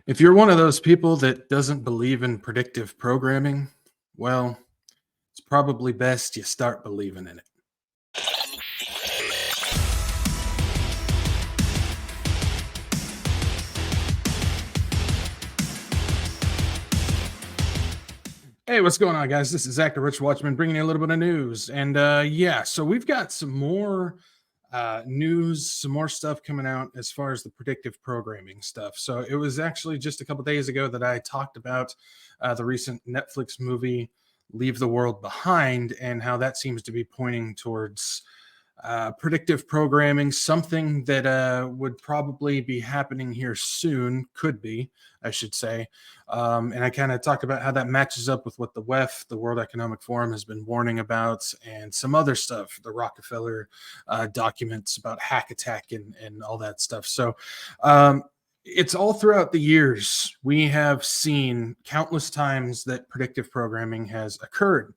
If you're one of those people that doesn't believe in predictive programming, well, it's probably best you start believing in it. Hey, what's going on, guys? This is WretchedWatchmen bringing you a little bit of news. And so we've got some more news, some more stuff coming out as far as the predictive programming stuff. So it was actually just a couple days ago that I talked about the recent Netflix movie, Leave the World Behind, and how that seems to be pointing towards predictive programming, something that would probably be happening here soon, could be, I should say. And I kind of talked about how that matches up with what the WEF, the World Economic Forum, has been warning about, and some other stuff, the Rockefeller documents about hack attack and all that stuff. So it's all throughout the years. We have seen countless times that predictive programming has occurred.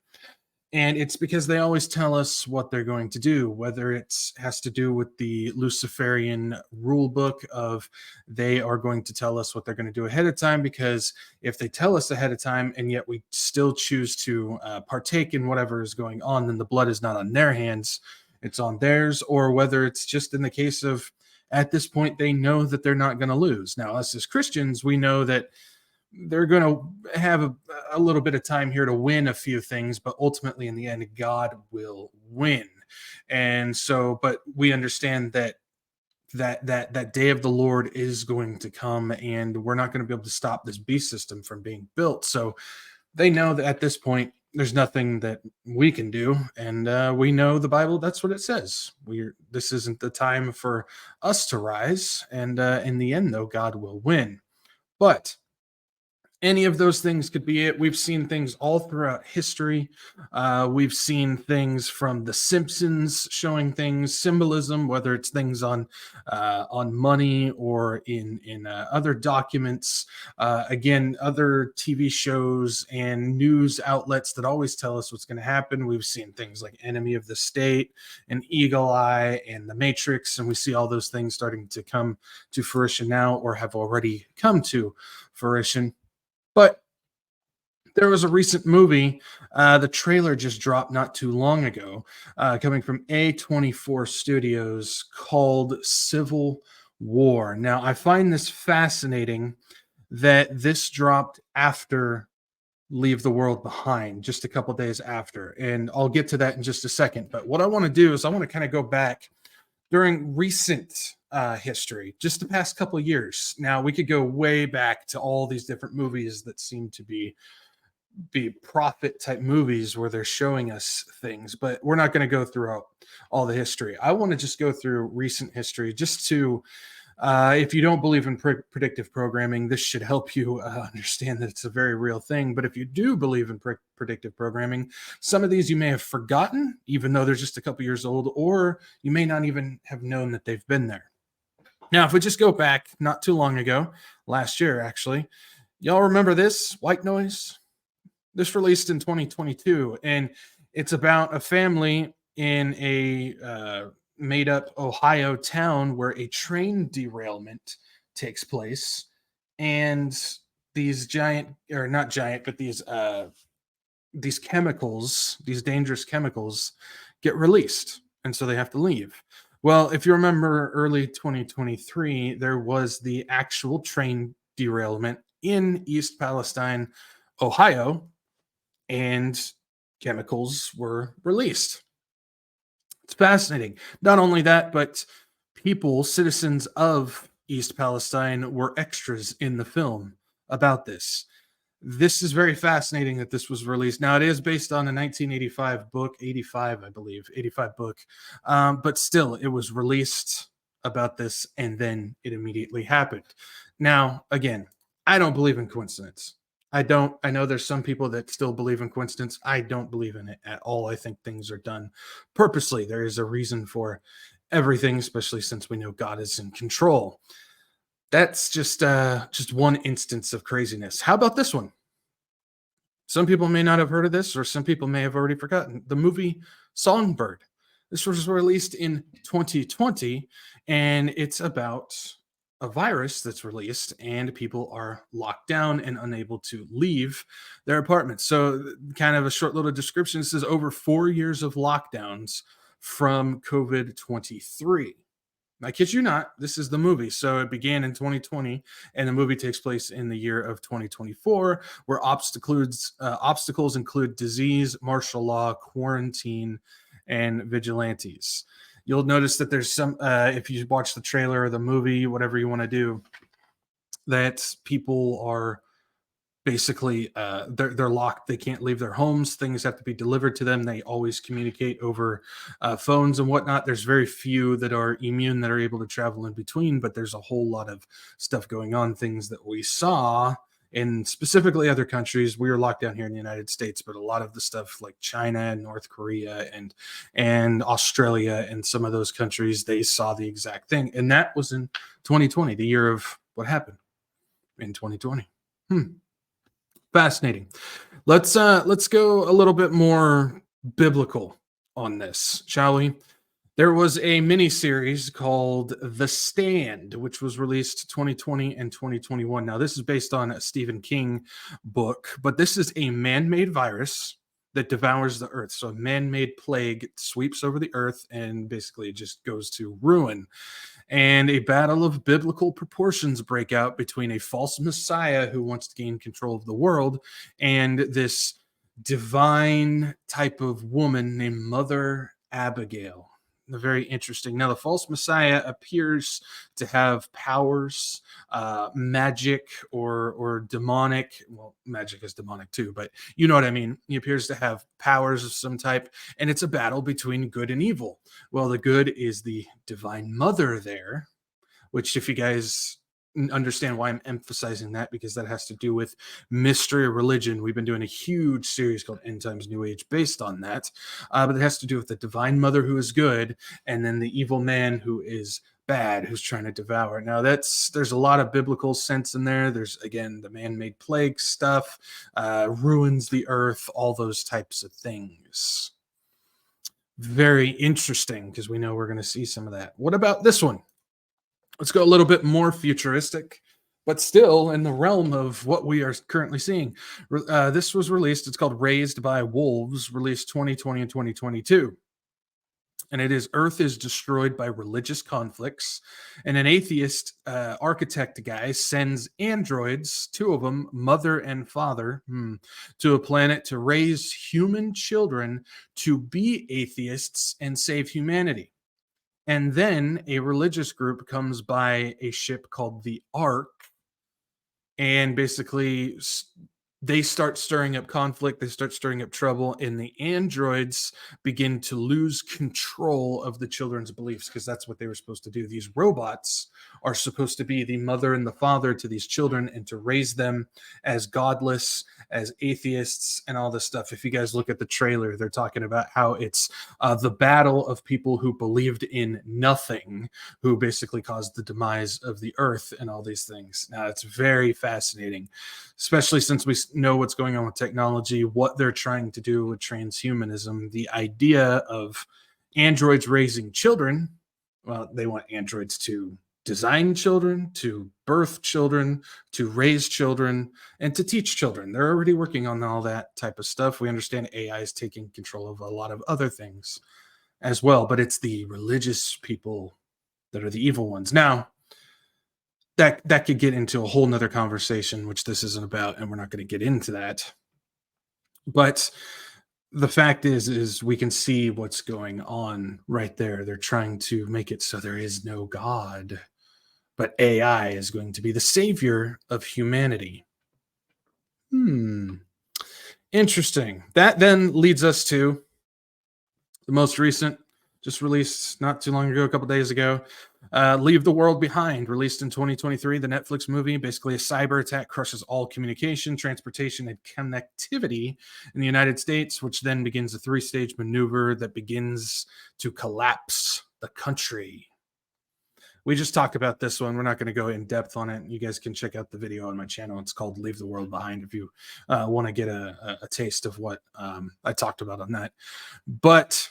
And it's because they always tell us what they're going to do, whether it has to do with the Luciferian rule book of they are going to tell us what they're going to do ahead of time, because if they tell us ahead of time and yet we still choose to partake in whatever is going on, then the blood is not on their hands, it's on theirs. Or whether it's just in the case of, at this point, they know that they're not going to lose. Now, us as Christians, we know that they're going to have a little bit of time here to win a few things, but ultimately in the end, God will win. And so, but we understand that day of the Lord is going to come, and we're not going to be able to stop this beast system from being built. So they know that at this point, there's nothing that we can do. And we know the Bible, that's what it says. This isn't the time for us to rise. And in the end, though, God will win. But any of those things could be it. We've seen things all throughout history. We've seen things from The Simpsons showing things, symbolism, whether it's things on money or in other documents. Again, other TV shows and news outlets that always tell us what's going to happen. We've seen things like Enemy of the State and Eagle Eye and The Matrix, and we see all those things starting to come to fruition now, or have already come to fruition. But there was a recent movie, the trailer just dropped not too long ago, coming from A24 Studios, called Civil War. Now, I find this fascinating that this dropped after Leave the World Behind, just a couple days after. And I'll get to that in just a second. But what I want to do is I want to kind of go back during recent history, just the past couple of years. Now, we could go way back to all these different movies that seem to be prophet type movies where they're showing us things, but we're not going to go through all the history. I want to just go through recent history, just to if you don't believe in predictive programming, this should help you understand that it's a very real thing. But if you do believe in predictive programming, some of these you may have forgotten, even though they're just a couple years old, or you may not even have known that they've been there. Now, if we just go back not too long ago, last year actually, y'all remember this, White Noise? This released in 2022, and it's about a family in a made-up Ohio town where a train derailment takes place, and these these chemicals, these dangerous chemicals, get released, and so they have to leave. Well, if you remember early 2023, there was the actual train derailment in East Palestine, Ohio, and chemicals were released. It's fascinating. Not only that, but people, citizens of East Palestine, were extras in the film about this. This is very fascinating that this was released. Now, it is based on a 1985 book, 85 book. But still, it was released about this, and then it immediately happened. Now, again, I don't believe in coincidence. I don't. I know there's some people that still believe in coincidence. I don't believe in it at all. I think things are done purposely. There is a reason for everything, especially since we know God is in control. That's just one instance of craziness. How about this one? Some people may not have heard of this, or some people may have already forgotten. The movie Songbird. This was released in 2020, and it's about a virus that's released, and people are locked down and unable to leave their apartments. So, kind of a short little description. This is over 4 years of lockdowns from COVID 23. I kid you not, this is the movie. So it began in 2020, and the movie takes place in the year of 2024, where obstacles include disease, martial law, quarantine, and vigilantes. You'll notice that there's some, if you watch the trailer or the movie, whatever you want to do, that people are basically they're locked. They can't leave their homes. Things have to be delivered to them. They always communicate over phones and whatnot. There's very few that are immune that are able to travel in between, but there's a whole lot of stuff going on, things that we saw in specifically other countries. We were locked down here in the United States, but a lot of the stuff like China and North Korea and Australia and some of those countries, they saw the exact thing. And that was in 2020, the year of what happened in 2020. Fascinating. Let's go a little bit more biblical on this, shall we? There was a mini series called The Stand, which was released 2020 and 2021. Now, this is based on a Stephen King book, but this is a man-made virus that devours the earth. So a man-made plague sweeps over the earth and basically just goes to ruin. And a battle of biblical proportions break out between a false messiah who wants to gain control of the world and this divine type of woman named Mother Abigail. Very interesting. Now, the false messiah appears to have powers, magic or demonic. Well, magic is demonic too, but you know what I mean. He appears to have powers of some type, and it's a battle between good and evil. Well, the good is the divine mother there, which, if you guys understand why I'm emphasizing that, because that has to do with mystery or religion. We've been doing a huge series called End Times New Age based on that, but it has to do with the divine mother who is good, and then the evil man who is bad, who's trying to devour. Now, there's a lot of biblical sense in there. There's, again, the man-made plague stuff, ruins the earth, all those types of things. Very interesting, because we know we're going to see some of that. What about this one? Let's go a little bit more futuristic, but still in the realm of what we are currently seeing. This was released. It's called Raised by Wolves, released 2020 and 2022. And it is Earth is destroyed by religious conflicts. And an atheist architect guy sends androids, two of them, mother and father, to a planet to raise human children to be atheists and save humanity. And then a religious group comes by a ship called the Ark, and basically they start stirring up conflict, they start stirring up trouble, and the androids begin to lose control of the children's beliefs, because that's what they were supposed to do. These robots are supposed to be the mother and the father to these children and to raise them as godless, as atheists, and all this stuff. If you guys look at the trailer, they're talking about how it's the battle of people who believed in nothing, who basically caused the demise of the earth and all these things. Now, it's very fascinating, especially since we know what's going on with technology, what they're trying to do with transhumanism, the idea of androids raising children. Well, they want androids to design children, to birth children, to raise children, and to teach children. They're already working on all that type of stuff. We understand AI is taking control of a lot of other things as well, but it's the religious people that are the evil ones. Now, that could get into a whole nother conversation, which this isn't about, and we're not going to get into that. But the fact is we can see what's going on right there. They're trying to make it so there is no God, but AI is going to be the savior of humanity. Interesting. That then leads us to the most recent, just released not too long ago, a couple days ago, Leave the World Behind, released in 2023, the Netflix movie. Basically, a cyber attack crushes all communication, transportation, and connectivity in the United States, which then begins a 3-stage maneuver that begins to collapse the country. We just talked about this one. We're not going to go in depth on it. You guys can check out the video on my channel. It's called Leave the World Behind if you want to get a taste of what I talked about on that. But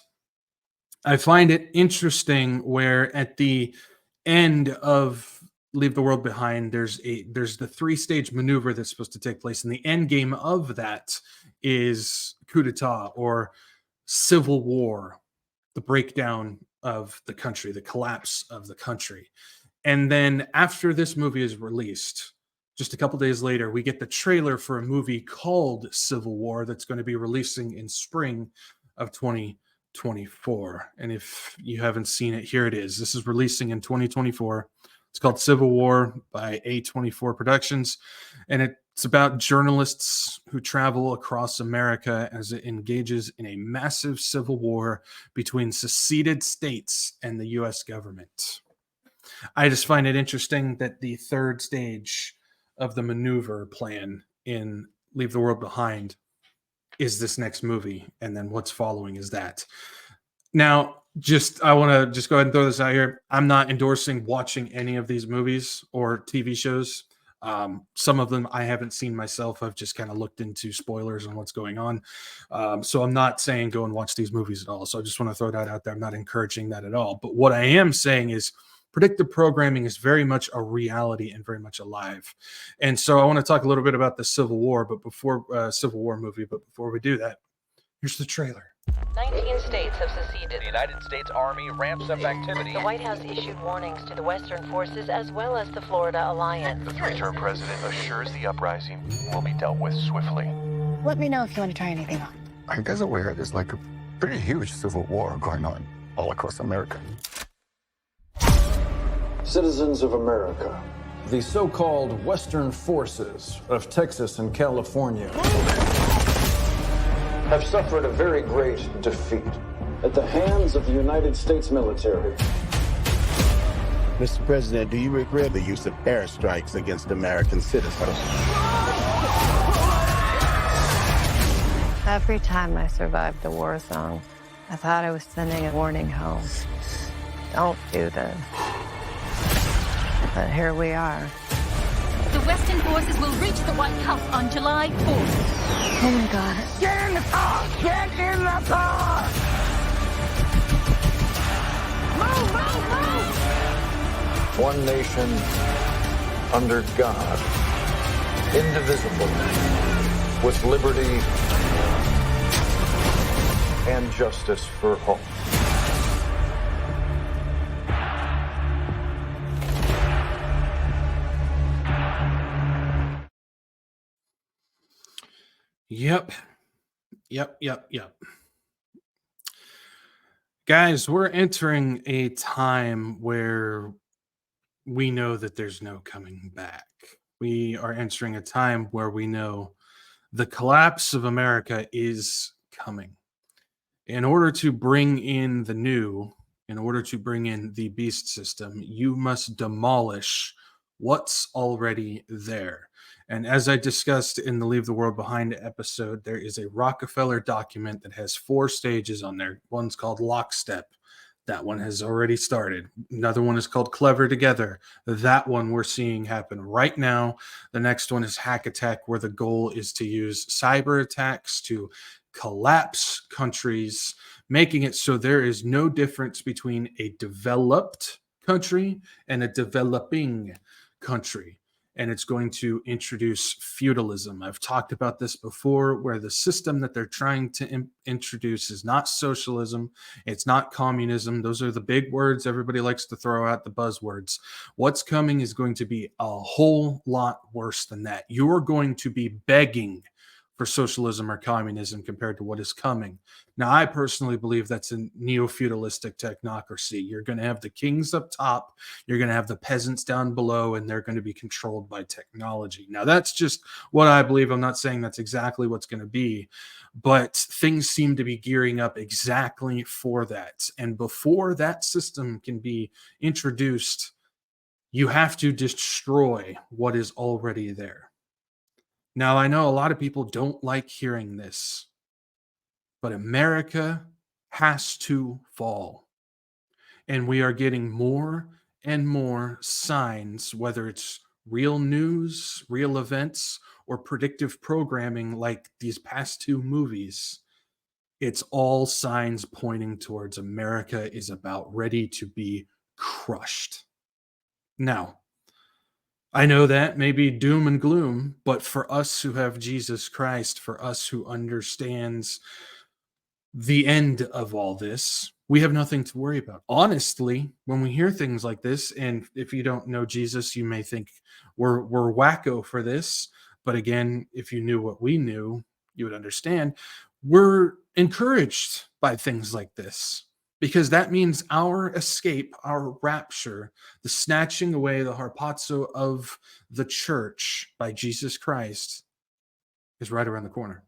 I find it interesting where at the end of Leave the World Behind, there's the 3-stage maneuver that's supposed to take place, and the end game of that is coup d'etat or civil war, the breakdown of the country, the collapse of the country. And then after this movie is released, just a couple days later, we get the trailer for a movie called Civil War that's going to be releasing in spring of 2024. And if you haven't seen it, here it is. This is releasing in 2024. It's called Civil War by A24 Productions, and it's about journalists who travel across America as it engages in a massive civil war between seceded states and the U.S. government. I just find it interesting that the 3rd stage of the maneuver plan in Leave the World Behind is this next movie, and then what's following is that. Now, I want to just go ahead and throw this out here. I'm not endorsing watching any of these movies or TV shows. Some of them I haven't seen myself. I've just kind of looked into spoilers and what's going on. So I'm not saying go and watch these movies at all. So I just want to throw that out there. I'm not encouraging that at all. But what I am saying is predictive programming is very much a reality and very much alive. And so I want to talk a little bit about the Civil War, but before Civil War movie. But before we do that, here's the trailer. 19 states have seceded. The United States Army ramps up activity. The White House issued warnings to the Western forces as well as the Florida Alliance. The 3-term president assures the uprising will be dealt with swiftly. Let me know if you want to try anything on. Are you guys aware there's like a pretty huge civil war going on all across America? Citizens of America, the so-called Western forces of Texas and California have suffered a very great defeat at the hands of the United States military. Mr. President, do you regret the use of airstrikes against American citizens? Every time I survived a war zone, I thought I was sending a warning home. Don't do this. But here we are. The Western forces will reach the White House on July 4th. Oh my God. Get in the car! Get in the car! Move, move, move! One nation under God, indivisible, with liberty and justice for all. Yep. Guys, we're entering a time where we know that there's no coming back. We are entering a time where we know the collapse of America is coming. In order to bring in the new, in order to bring in the beast system, you must demolish what's already there. And as I discussed in the Leave the World Behind episode, there is a Rockefeller document that has 4 stages on there. One's called Lockstep. That one has already started. Another one is called Clever Together. That one we're seeing happen right now. The next one is Hack Attack, where the goal is to use cyber attacks to collapse countries, making it so there is no difference between a developed country and a developing country. And it's going to introduce feudalism. I've talked about this before, where the system that they're trying to introduce is not socialism. It's not communism. Those are the big words everybody likes to throw out, the buzzwords. What's coming is going to be a whole lot worse than that. You're going to be begging for socialism or communism compared to what is coming. Now, I personally believe that's a neo-feudalistic technocracy. You're going to have the kings up top, you're going to have the peasants down below, and they're going to be controlled by technology. Now, that's just what I believe. I'm not saying that's exactly what's going to be, but things seem to be gearing up exactly for that. And before that system can be introduced, you have to destroy what is already there. Now, I know a lot of people don't like hearing this, but America has to fall. And we are getting more and more signs, whether it's real news, real events, or predictive programming like these past 2 movies. It's all signs pointing towards America is about ready to be crushed. Now, I know that may be doom and gloom, but for us who have Jesus Christ, for us who understands the end of all this, we have nothing to worry about. Honestly, when we hear things like this, and if you don't know Jesus, you may think we're wacko for this. But again, if you knew what we knew, you would understand. We're encouraged by things like this because that means our escape, our rapture, the snatching away, the harpazo of the church by Jesus Christ is right around the corner.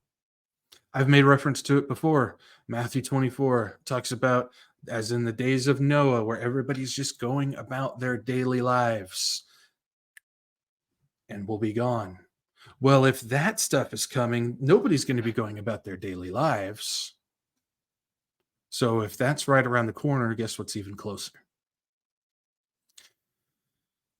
I've made reference to it before. Matthew 24 talks about as in the days of Noah, where everybody's just going about their daily lives and will be gone. Well, if that stuff is coming, nobody's going to be going about their daily lives. So if that's right around the corner, guess what's even closer?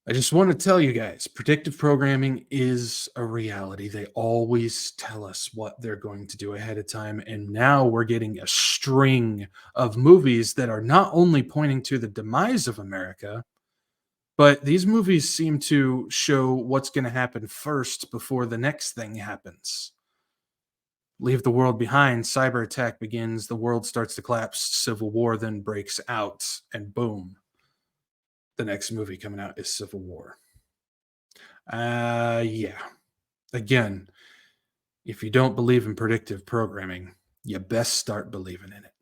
I just want to tell you guys, predictive programming is a reality. They always tell us what they're going to do ahead of time. And now we're getting a string of movies that are not only pointing to the demise of America, but these movies seem to show what's going to happen first before the next thing happens. Leave the world behind, cyber attack begins, the world starts to collapse, civil war then breaks out, and boom. The next movie coming out is Civil War. Yeah. Again, if you don't believe in predictive programming, you best start believing in it.